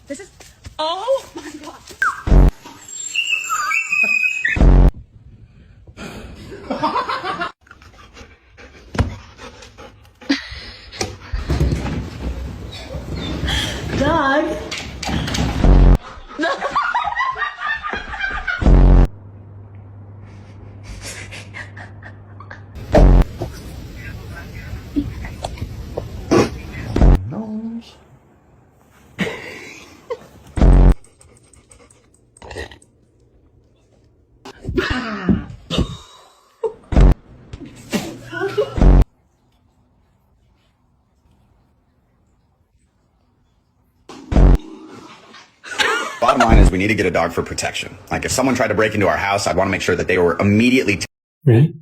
This is. Oh my god. Dog. Nose. Bottom line is we need to get a dog for protection. Like if someone tried to break into our house, I'd want to make sure that they were immediately Really?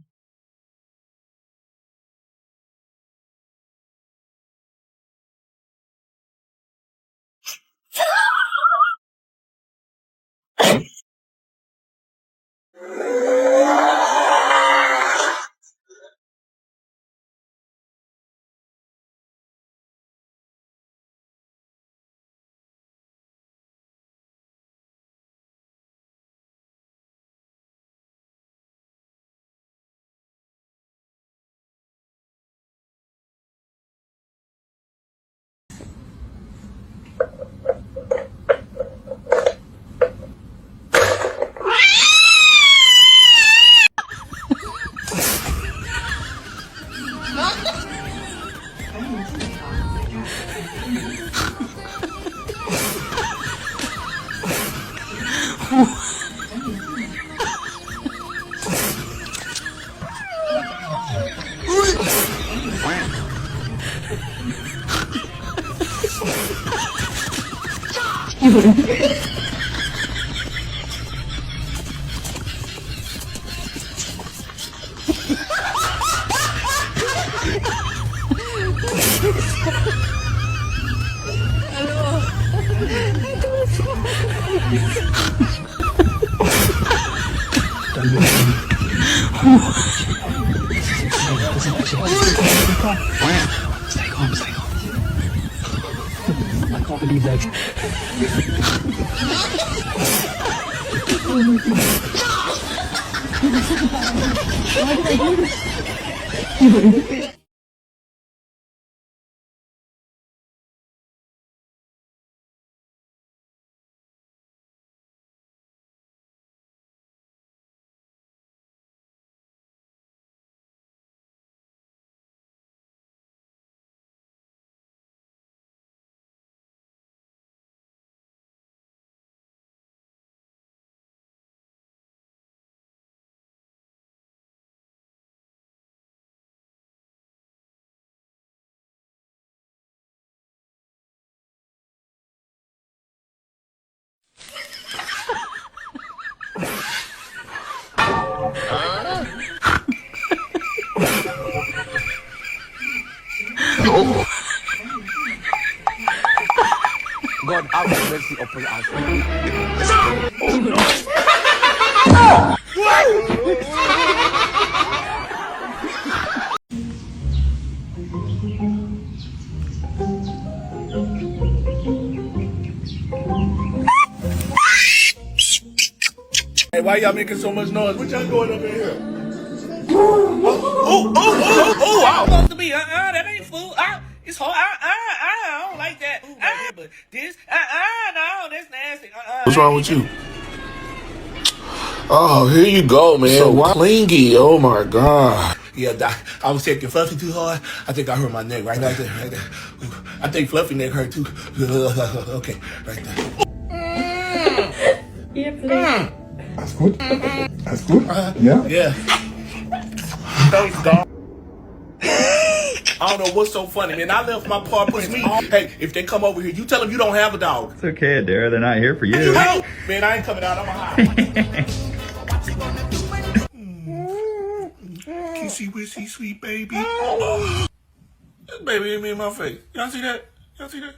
Stay calm, stay calm. I can't believe that. Why did I do this? God have mercy upon us. Hey, why y'all making so much noise? What y'all doing up in here? Oh, wow. Supposed to be, that ain't food. It's hard. I don't like that. But this, no, that's nasty. What's wrong with you? Oh, here you go, man. So clingy. Oh, my God. Yeah, Doc, I was taking Fluffy too hard. I think I hurt my neck right there, right there. I think Fluffy neck hurt too. Okay, right there. Yeah, please. That's good. That's good. Yeah? Yeah. Thanks, dog. I don't know what's so funny, man. I left my partners me. Hey, if they come over here, you tell them you don't have a dog. It's okay, Adara. They're not here for you. Hey, man, I ain't coming out. I'm a hide. Kissy wissy sweet baby. This baby hit me in my face. Y'all see that? Y'all see that?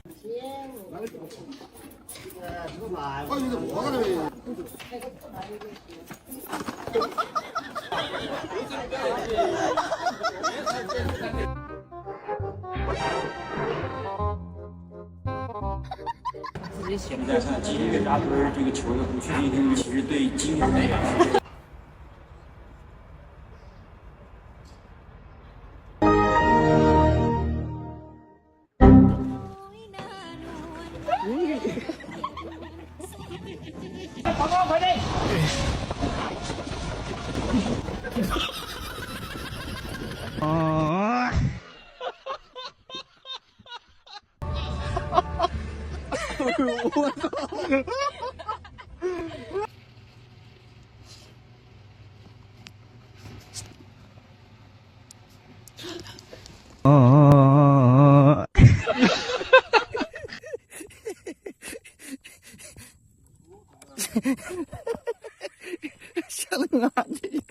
샤능아니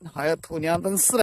나야 돈이 안 든 쓰라